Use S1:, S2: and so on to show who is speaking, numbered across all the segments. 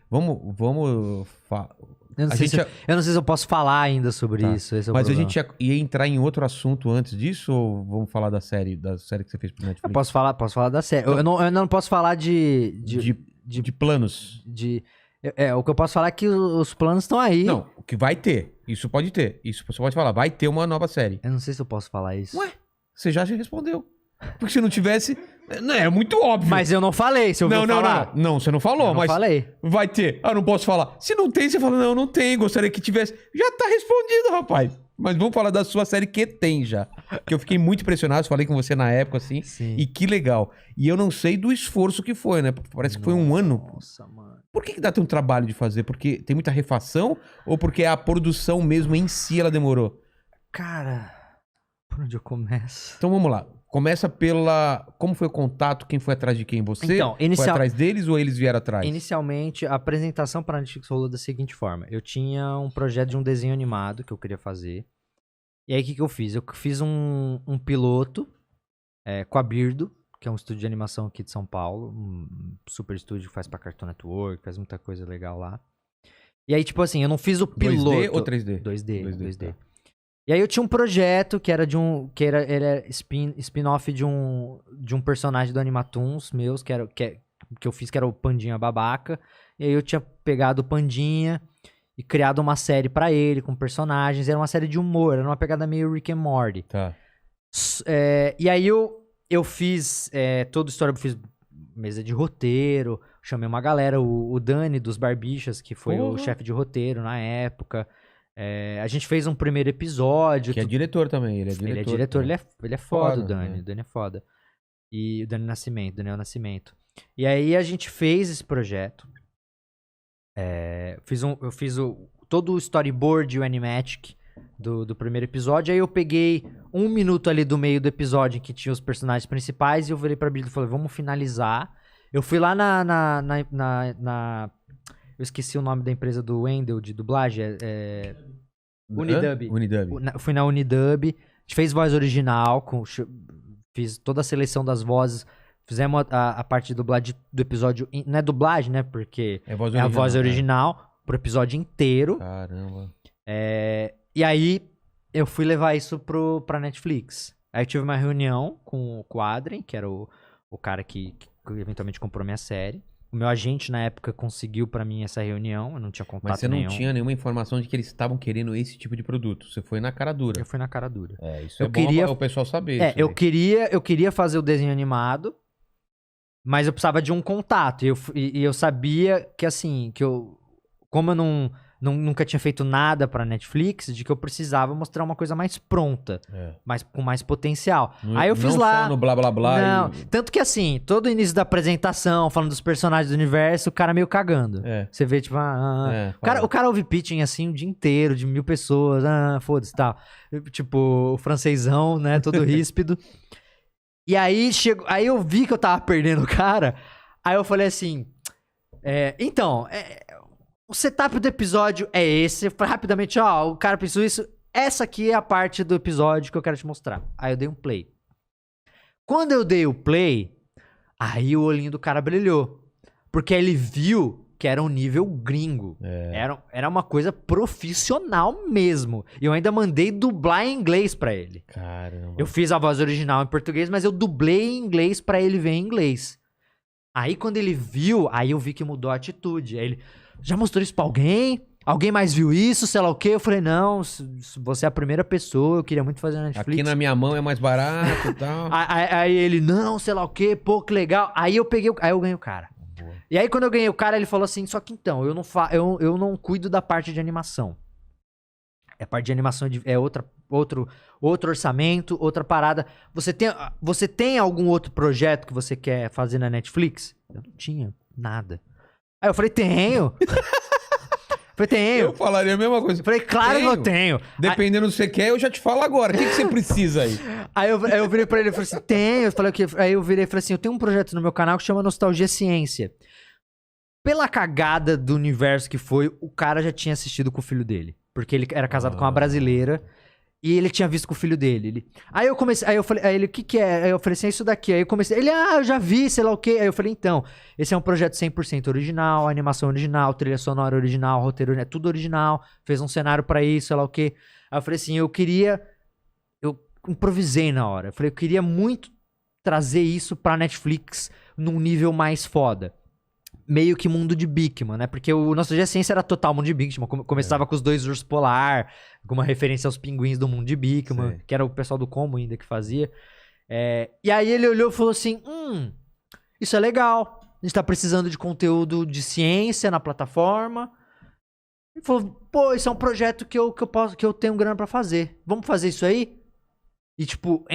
S1: Vamos
S2: Eu não sei se eu posso falar ainda sobre isso. Esse é o
S1: Mas a
S2: problema.
S1: gente ia entrar em outro assunto antes disso ou vamos falar da série que você fez pro Netflix?
S2: Eu posso falar da série.
S1: Então,
S2: eu não posso falar de
S1: planos.
S2: o que eu posso falar é que os planos estão aí.
S1: Não, o que vai ter. Isso pode ter. Isso você pode falar. Vai ter uma nova série.
S2: Eu não sei se eu posso falar isso.
S1: Ué, você já respondeu. Porque se não tivesse... Não, é muito óbvio.
S2: Mas eu não falei, se eu vou falar.
S1: Não, você não falou,
S2: Eu não
S1: mas...
S2: falei.
S1: Vai ter. Ah, não posso falar. Se não tem, você fala, não tem, gostaria que tivesse. Já tá respondido, rapaz. Mas vamos falar da sua série que tem já. Que eu fiquei muito impressionado, falei com você na época, assim.
S2: Sim.
S1: E que legal. E eu não sei do esforço que foi, né? Parece que foi um ano.
S2: Nossa, mano.
S1: Por que dá tanto trabalho de fazer? Porque tem muita refação? Ou porque a produção mesmo em si, ela demorou?
S2: Cara, por onde eu começo?
S1: Então vamos lá. Começa pela... Como foi o contato? Quem foi atrás de quem? Você
S2: Então,
S1: foi atrás deles ou eles vieram atrás?
S2: Inicialmente, a apresentação para a Netflix rolou da seguinte forma. Eu tinha um projeto de um desenho animado que eu queria fazer. E aí, o que eu fiz? Eu fiz um piloto com a Birdo, que é um estúdio de animação aqui de São Paulo. Um super estúdio que faz pra Cartoon Network, faz muita coisa legal lá. E aí, tipo assim, eu não fiz o piloto...
S1: 2D ou 3D?
S2: 2D.
S1: Tá.
S2: E aí eu tinha um projeto que era ele era spin-off de um personagem do Animatoons meus, que eu fiz, que era o Pandinha Babaca. E aí eu tinha pegado o Pandinha e criado uma série pra ele, com personagens. Era uma série de humor, era uma pegada meio Rick and Morty.
S1: Tá.
S2: E aí eu fiz toda a história, eu fiz mesa de roteiro, chamei uma galera, o Dani dos Barbichas, que foi o chefe de roteiro na época. A gente fez um primeiro episódio.
S1: Que é diretor também, ele é diretor.
S2: Ele é diretor, ele é foda, o Dani.
S1: Né?
S2: O Dani é foda. E o Daniel Nascimento. E aí a gente fez esse projeto. Eu fiz todo o storyboard e o animatic do primeiro episódio. Aí eu peguei 1 minuto ali do meio do episódio em que tinha os personagens principais e eu virei pra Brito e falei, vamos finalizar. Eu fui lá eu esqueci o nome da empresa do Wendel de dublagem. Unidub. Fui na Unidub. A gente fez voz original. Fiz toda a seleção das vozes. Fizemos a parte de dublagem do episódio. Não é dublagem, né? Porque é a voz original pro episódio inteiro.
S1: Caramba.
S2: E aí eu fui levar isso pra Netflix. Aí eu tive uma reunião com o Adrien, que era o cara que eventualmente comprou minha série. O meu agente, na época, conseguiu pra mim essa reunião. Eu não tinha contato nenhum.
S1: Mas você não tinha nenhuma informação de que eles estavam querendo esse tipo de produto. Você foi na cara dura.
S2: Eu fui na cara dura.
S1: Isso é bom o pessoal saber.
S2: Eu queria fazer o desenho animado, mas eu precisava de um contato. E eu sabia que, assim, como eu nunca tinha feito nada pra Netflix, de que eu precisava mostrar uma coisa mais pronta, com mais potencial. Aí eu fiz
S1: não
S2: lá...
S1: Só no blá blá blá.
S2: Não, tanto que assim, todo o início da apresentação, falando dos personagens do universo, o cara meio cagando. Você vê, tipo... o cara ouve pitching assim o dia inteiro, de 1000 pessoas, foda-se e tal. Tipo, o francesão, né, todo ríspido. E aí, aí eu vi que eu tava perdendo o cara, aí eu falei assim... O setup do episódio é esse. Rapidamente, o cara pensou isso. Essa aqui é a parte do episódio que eu quero te mostrar. Aí eu dei um play. Quando eu dei o play, aí o olhinho do cara brilhou. Porque ele viu que era um nível gringo. Era uma coisa profissional mesmo. E eu ainda mandei dublar em inglês pra ele.
S1: Caramba.
S2: Eu fiz a voz original em português, mas eu dublei em inglês pra ele ver em inglês. Aí quando ele viu, aí eu vi que mudou a atitude. Aí ele... Já mostrou isso pra alguém? Alguém mais viu isso? Sei lá o quê? Eu falei, não, você é a primeira pessoa, eu queria muito fazer na Netflix.
S1: Aqui na minha mão é mais barato e tal.
S2: Aí ele, não, sei lá o quê, pô, que legal. Aí eu ganhei o cara. Boa. E aí quando eu ganhei o cara, ele falou assim, só que então, eu não cuido da parte de animação. A parte de animação é outro orçamento, outra parada. Você tem algum outro projeto que você quer fazer na Netflix? Eu não tinha nada. Aí eu falei, tenho.
S1: Eu falaria a mesma coisa.
S2: Falei, claro que eu tenho.
S1: Dependendo do que você quer, eu já te falo agora. O que você precisa aí?
S2: Aí eu virei pra ele e falei assim, tenho. Aí eu virei e falei assim, eu tenho um projeto no meu canal que chama Nostalgia Ciência. Pela cagada do universo que foi, o cara já tinha assistido com o filho dele. Porque ele era casado com uma brasileira. E ele tinha visto com o filho dele. Aí eu comecei, aí eu falei, aí ele, o que que é? Aí eu falei assim, é isso daqui. Aí eu comecei, ele, eu já vi, sei lá o quê. Aí eu falei, então, esse é um projeto 100% original, animação original, trilha sonora original, roteiro original, tudo original. Fez um cenário pra isso, sei lá o quê. Aí eu falei assim, eu improvisei na hora. Eu falei, eu queria muito trazer isso pra Netflix num nível mais foda. Meio que mundo de Bikman, né? Porque o Nostalgia Ciência era total mundo de Bikman. Começava com os 2 ursos polar, com uma referência aos pinguins do mundo de Bikman, que era o pessoal do Como ainda que fazia. E aí ele olhou e falou assim, isso é legal. A gente tá precisando de conteúdo de ciência na plataforma. Ele falou, pô, isso é um projeto que eu tenho grana pra fazer. Vamos fazer isso aí? E, tipo,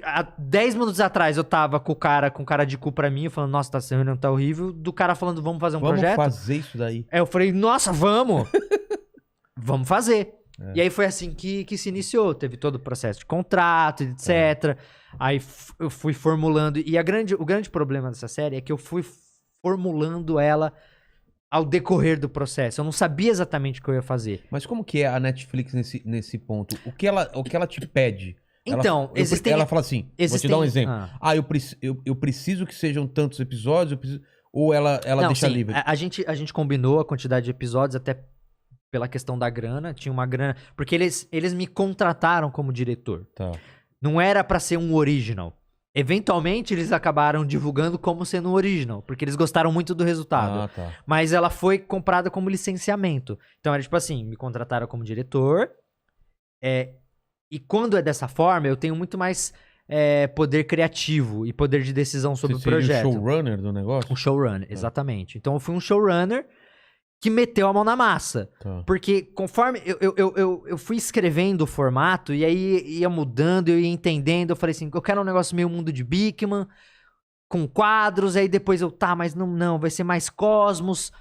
S2: há 10 minutos atrás eu tava com cara de cu pra mim, falando, nossa, essa reunião tá horrível. Do cara falando, vamos fazer um projeto?
S1: Vamos fazer isso daí.
S2: Aí eu falei, nossa, vamos! Vamos fazer. E aí foi assim que se iniciou. Teve todo o processo de contrato, etc. Aí eu fui formulando. E o grande problema dessa série é que eu fui formulando ela ao decorrer do processo. Eu não sabia exatamente o que eu ia fazer.
S1: Mas como que é a Netflix nesse ponto? O que ela te pede?
S2: Então,
S1: ela fala assim, vou te dar um exemplo. Eu preciso que sejam tantos episódios, ou ela não, deixa
S2: sim,
S1: livre?
S2: A gente combinou a quantidade de episódios até pela questão da grana. Tinha uma grana... Porque eles me contrataram como diretor.
S1: Tá.
S2: Não era pra ser um original. Eventualmente, eles acabaram divulgando como sendo um original, porque eles gostaram muito do resultado.
S1: Tá.
S2: Mas ela foi comprada como licenciamento. Então, era tipo assim, me contrataram como diretor... E quando é dessa forma, eu tenho muito mais poder criativo e poder de decisão sobre o projeto.
S1: Você seria o showrunner do negócio?
S2: Um showrunner, exatamente. Então eu fui um showrunner que meteu a mão na massa.
S1: Tá.
S2: Porque conforme eu fui escrevendo o formato, e aí ia mudando, eu ia entendendo, eu falei assim, eu quero um negócio meio mundo de Bikman, com quadros, aí depois mas não, vai ser mais Cosmos...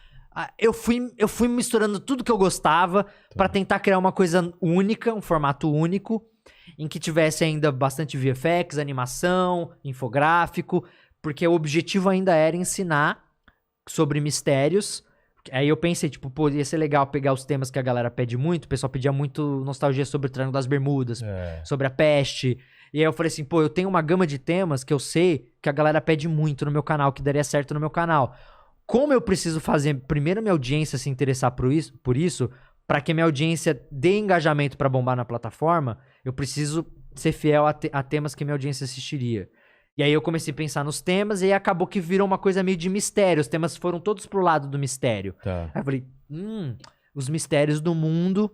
S2: Eu fui misturando tudo que eu gostava pra tentar criar uma coisa única, um formato único, em que tivesse ainda bastante VFX, animação, infográfico, porque o objetivo ainda era ensinar sobre mistérios. Aí eu pensei, tipo, pô, ia ser legal pegar os temas que a galera pede muito. O pessoal pedia muito nostalgia sobre o Triângulo das Bermudas, sobre a peste. E aí eu falei assim, pô, eu tenho uma gama de temas que eu sei que a galera pede muito no meu canal, que daria certo no meu canal. Como eu preciso fazer, primeiro, minha audiência se interessar por isso, para que minha audiência dê engajamento para bombar na plataforma, eu preciso ser fiel a temas que minha audiência assistiria. E aí eu comecei a pensar nos temas, e aí acabou que virou uma coisa meio de mistério. Os temas foram todos pro lado do mistério.
S1: Tá.
S2: Aí eu falei, os mistérios do mundo,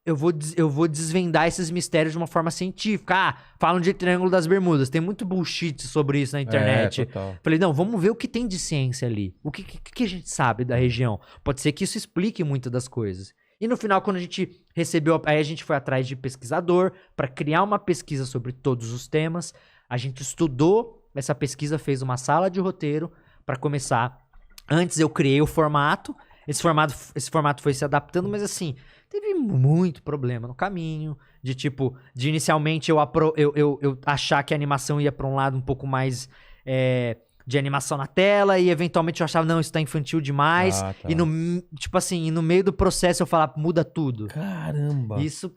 S2: eu vou desvendar esses mistérios de uma forma científica. Falam de Triângulo das Bermudas. Tem muito bullshit sobre isso na internet.
S1: Total.
S2: Falei, não, vamos ver o que tem de ciência ali. O que a gente sabe da região. Pode ser que isso explique muitas das coisas. E no final, quando a gente recebeu... Aí a gente foi atrás de pesquisador para criar uma pesquisa sobre todos os temas. A gente estudou essa pesquisa, fez uma sala de roteiro para começar. Antes eu criei o formato. Esse formato foi se adaptando, mas assim... Teve muito problema no caminho, de inicialmente eu achar que a animação ia pra um lado um pouco mais de animação na tela, e eventualmente eu achava, não, isso tá infantil demais,
S1: Tá.
S2: e no meio do processo eu falava, muda tudo.
S1: Caramba!
S2: Isso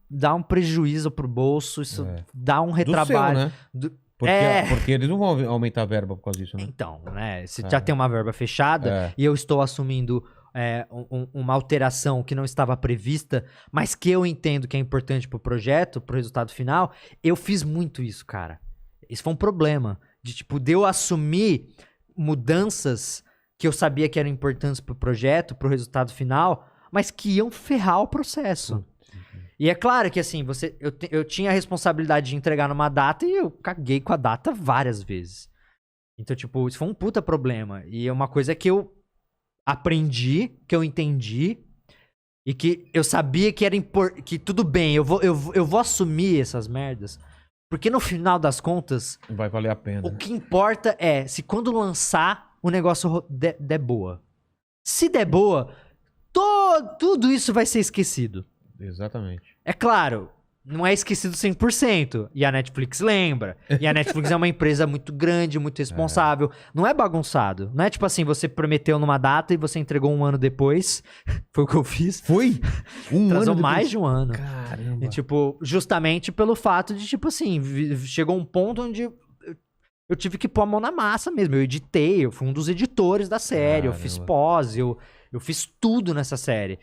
S2: dá um prejuízo pro bolso, isso dá um retrabalho.
S1: Do seu, né? Porque eles não vão aumentar a verba por causa disso, né?
S2: Então, né, se já tem uma verba fechada, e eu estou assumindo... uma alteração que não estava prevista, mas que eu entendo que é importante pro projeto, pro resultado final, eu fiz muito isso, cara. Isso foi um problema. De eu assumir mudanças que eu sabia que eram importantes pro projeto, pro resultado final, mas que iam ferrar o processo. E é claro que assim, eu tinha a responsabilidade de entregar numa data e eu caguei com a data várias vezes. Então, isso foi um puta problema. E é uma coisa que eu aprendi, que eu entendi, e que eu sabia que era que tudo bem, eu vou assumir essas merdas, porque no final das contas
S1: vai valer a pena.
S2: O que importa é se quando lançar o negócio der boa. Se der boa, tudo isso vai ser esquecido.
S1: Exatamente.
S2: É claro, não é esquecido 100%. E a Netflix lembra. E a Netflix é uma empresa muito grande, muito responsável. Não é bagunçado. Não é tipo assim, você prometeu numa data e você entregou um ano depois. Foi o que eu fiz.
S1: Foi?
S2: Atrasou mais de um ano.
S1: Caramba.
S2: E, tipo, justamente pelo fato de, tipo assim, chegou um ponto onde eu tive que pôr a mão na massa mesmo. Eu editei, eu fui um dos editores da série, eu fiz pós, eu fiz tudo nessa série.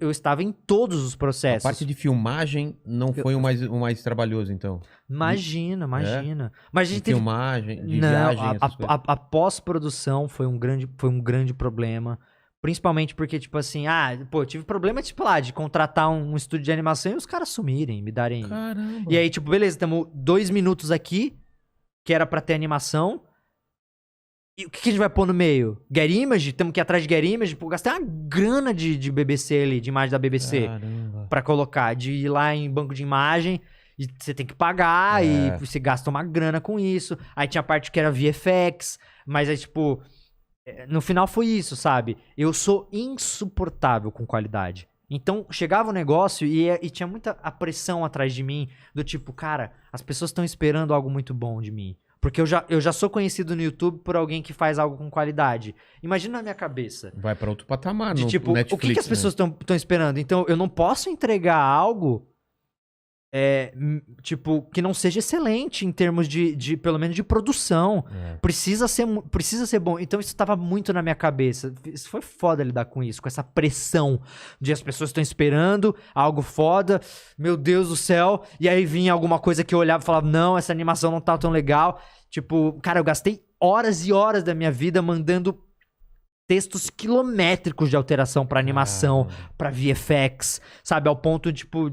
S2: Eu estava em todos os
S1: A
S2: processos.
S1: parte de filmagem não foi o mais trabalhoso, então.
S2: Imagina. Mas a gente
S1: De
S2: teve...
S1: filmagem, de
S2: Não,
S1: viagem, essas coisas.
S2: a pós-produção foi um grande problema. Principalmente porque, tipo assim, eu tive problema, tipo lá, de contratar um estúdio de animação e os caras sumirem, me darem...
S1: Caramba.
S2: E aí, tipo, beleza, temos 2 minutos aqui, que era pra ter animação. E o que a gente vai pôr no meio? Get Image? Temos que ir atrás de Get Image. Pô, gastei uma grana de BBC ali, de imagem da BBC.
S1: Caramba.
S2: Pra colocar. De ir lá em banco de imagem e você tem que pagar e você gasta uma grana com isso. Aí tinha a parte que era VFX. Mas aí, tipo... No final foi isso, sabe? Eu sou insuportável com qualidade. Então, chegava o negócio e tinha muita pressão atrás de mim. Do tipo, cara, as pessoas estão esperando algo muito bom de mim. Porque eu já sou conhecido no YouTube por alguém que faz algo com qualidade. Imagina na minha cabeça.
S1: Vai pra outro patamar,
S2: De
S1: no
S2: tipo,
S1: Netflix,
S2: o que as pessoas estão esperando? Então, eu não posso entregar algo tipo, que não seja excelente em termos de pelo menos de produção. Precisa ser bom. Então, isso tava muito na minha cabeça. Isso foi foda lidar com isso, com essa pressão de as pessoas estão esperando algo foda. Meu Deus do céu. E aí vinha alguma coisa que eu olhava e falava, não, essa animação não tá tão legal. Tipo, cara, eu gastei horas e horas da minha vida mandando textos quilométricos de alteração pra animação, pra VFX, sabe? Ao ponto, tipo,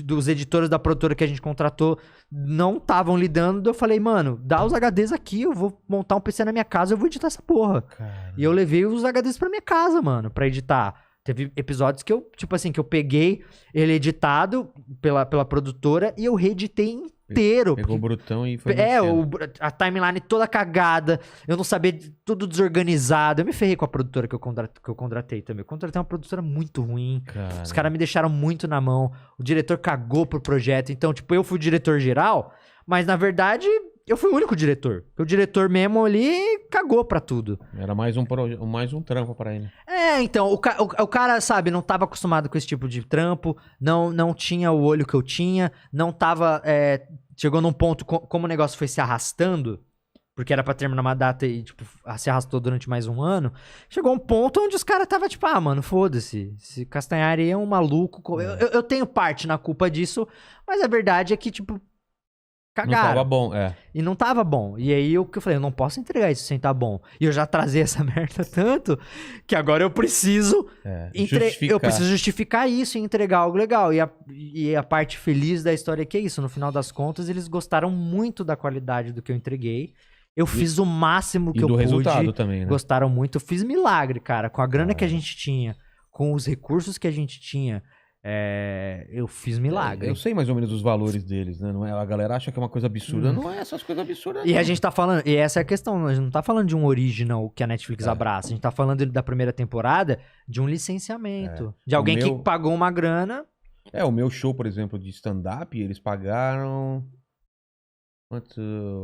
S2: dos editores da produtora que a gente contratou não estavam lidando. Eu falei, mano, dá os HDs aqui, eu vou montar um PC na minha casa, eu vou editar essa porra.
S1: Caramba.
S2: E eu levei os HDs pra minha casa, mano, pra editar. Teve episódios que eu, tipo assim, que eu peguei ele editado pela produtora e eu reeditei inteiro.
S1: Pegou o brutão e foi...
S2: A timeline toda cagada, eu não sabia, tudo desorganizado. Eu me ferrei com a produtora que eu contratei também. Eu contratei uma produtora muito ruim. Os caras me deixaram muito na mão. O diretor cagou pro projeto. Então, tipo, eu fui o diretor geral, mas na verdade... Eu fui o único diretor. O diretor mesmo ali cagou pra tudo.
S1: Era mais um trampo pra ele.
S2: Então, o cara, sabe, não tava acostumado com esse tipo de trampo, não tinha o olho que eu tinha, não tava... chegou num ponto, como o negócio foi se arrastando, porque era pra terminar uma data e, tipo, se arrastou durante mais um ano, chegou um ponto onde os caras tava tipo, mano, foda-se, esse Castanhari é um maluco. Eu tenho parte na culpa disso, mas a verdade é que, tipo, cagaram.
S1: Não tava bom,
S2: E não tava bom. E aí eu falei, eu não posso entregar isso sem tá bom. E eu já trazei essa merda tanto que agora eu preciso
S1: justificar.
S2: Eu preciso justificar isso e entregar algo legal. E a parte feliz da história é que é isso. No final das contas, eles gostaram muito da qualidade do que eu entreguei. Eu fiz o máximo que eu pude.
S1: E do resultado também, né?
S2: Gostaram muito. Eu fiz milagre, cara. Com a grana que a gente tinha, com os recursos que a gente tinha, eu fiz milagre.
S1: Eu sei mais ou menos os valores deles, né? Não é, a galera acha que é uma coisa absurda. Não é essas coisas absurdas.
S2: E a gente tá falando, e essa é a questão, a gente não tá falando de um original que a Netflix abraça, a gente tá falando da primeira temporada de um licenciamento. De alguém que pagou uma grana.
S1: O meu show, por exemplo, de stand-up, eles pagaram...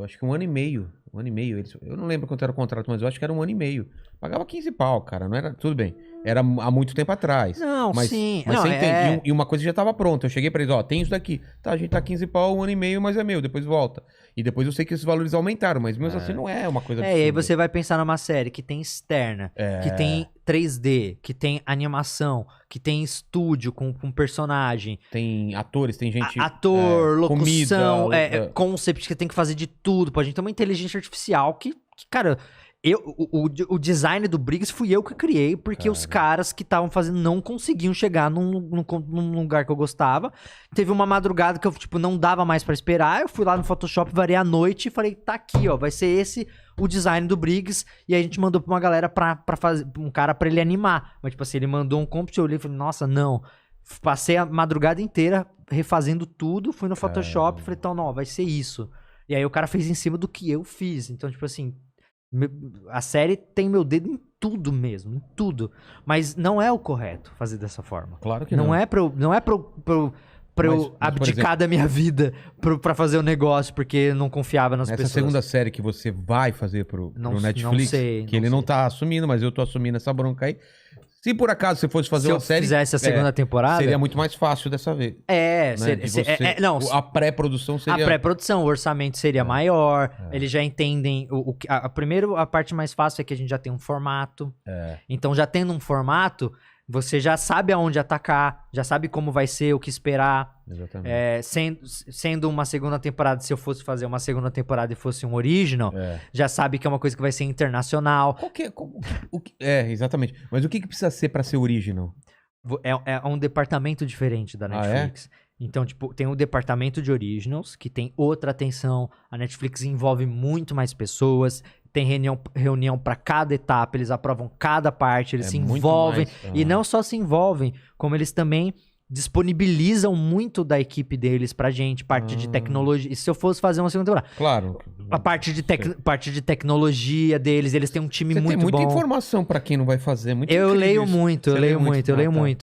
S1: Acho que 1 ano e meio. 1 ano e meio. Eu não lembro quanto era o contrato, mas eu acho que era 1 ano e meio. Pagava 15 pau, cara. Não era. Tudo bem. Era há muito tempo atrás.
S2: Não,
S1: mas,
S2: sim.
S1: Mas
S2: não,
S1: você entende. E uma coisa já tava pronta. Eu cheguei pra eles, tem isso daqui. Tá, a gente tá 15 pau, 1 ano e meio, mas é meu. Depois volta. E depois eu sei que esses valores aumentaram, mas mesmo assim não é uma coisa absurda.
S2: E aí você vai pensar numa série que tem externa, que tem 3D, que tem animação, que tem estúdio com personagem.
S1: Tem atores, tem gente...
S2: Ator, locução,
S1: comida,
S2: concept, que tem que fazer de tudo. A gente tem uma inteligência artificial que cara... O design do Briggs fui eu que criei, porque os caras que estavam fazendo não conseguiam chegar num lugar que eu gostava. Teve uma madrugada que eu, tipo, não dava mais pra esperar. Eu fui lá no Photoshop, varei a noite e falei, tá aqui, ó, vai ser esse o design do Briggs. E aí a gente mandou pra uma galera pra fazer, um cara pra ele animar. Mas, tipo assim, ele mandou um comp, eu olhei e falei, nossa, não. Passei a madrugada inteira refazendo tudo, fui no Photoshop e falei, então, não, vai ser isso. E aí o cara fez em cima do que eu fiz. Então, tipo assim... A série tem meu dedo em tudo mesmo, em tudo. Mas não é o correto fazer dessa forma.
S1: Claro que não.
S2: Não é pra eu
S1: Mas,
S2: abdicar da minha vida pra fazer o negócio, porque eu não confiava nas
S1: Essa
S2: pessoas.
S1: segunda série que você vai fazer pro
S2: Não
S1: Netflix,
S2: sei,
S1: que ele não tá assumindo, mas eu tô assumindo essa bronca aí. Se por acaso você fosse fazer
S2: Se
S1: uma
S2: eu
S1: série...
S2: fizesse a segunda temporada...
S1: Seria muito mais fácil dessa vez.
S2: É,
S1: Né? De você- a pré-produção seria...
S2: A pré-produção, o orçamento seria maior, eles já entendem... Primeiro, a parte mais fácil é que a gente já tem um formato. Então, já tendo um formato, você já sabe aonde atacar, já sabe como vai ser, o que esperar.
S1: Exatamente.
S2: Sendo uma segunda temporada, se eu fosse fazer uma segunda temporada e fosse um original, já sabe que é uma coisa que vai ser internacional.
S1: Exatamente. Mas o que precisa ser pra ser original?
S2: É um departamento diferente da Netflix. Então, tipo, tem o departamento de originals, que tem outra atenção. A Netflix envolve muito mais pessoas. Tem reunião para cada etapa, eles aprovam cada parte, eles se envolvem. E não só se envolvem, como eles também disponibilizam muito da equipe deles pra gente, parte de tecnologia. E se eu fosse fazer uma segunda temporada?
S1: Claro.
S2: A parte de tecnologia deles, eles têm um time muito bom.
S1: Tem muita informação pra quem não vai fazer. Muito
S2: Eu
S1: incrível
S2: leio
S1: isso.
S2: muito, eu
S1: Você
S2: leio
S1: lê
S2: muito.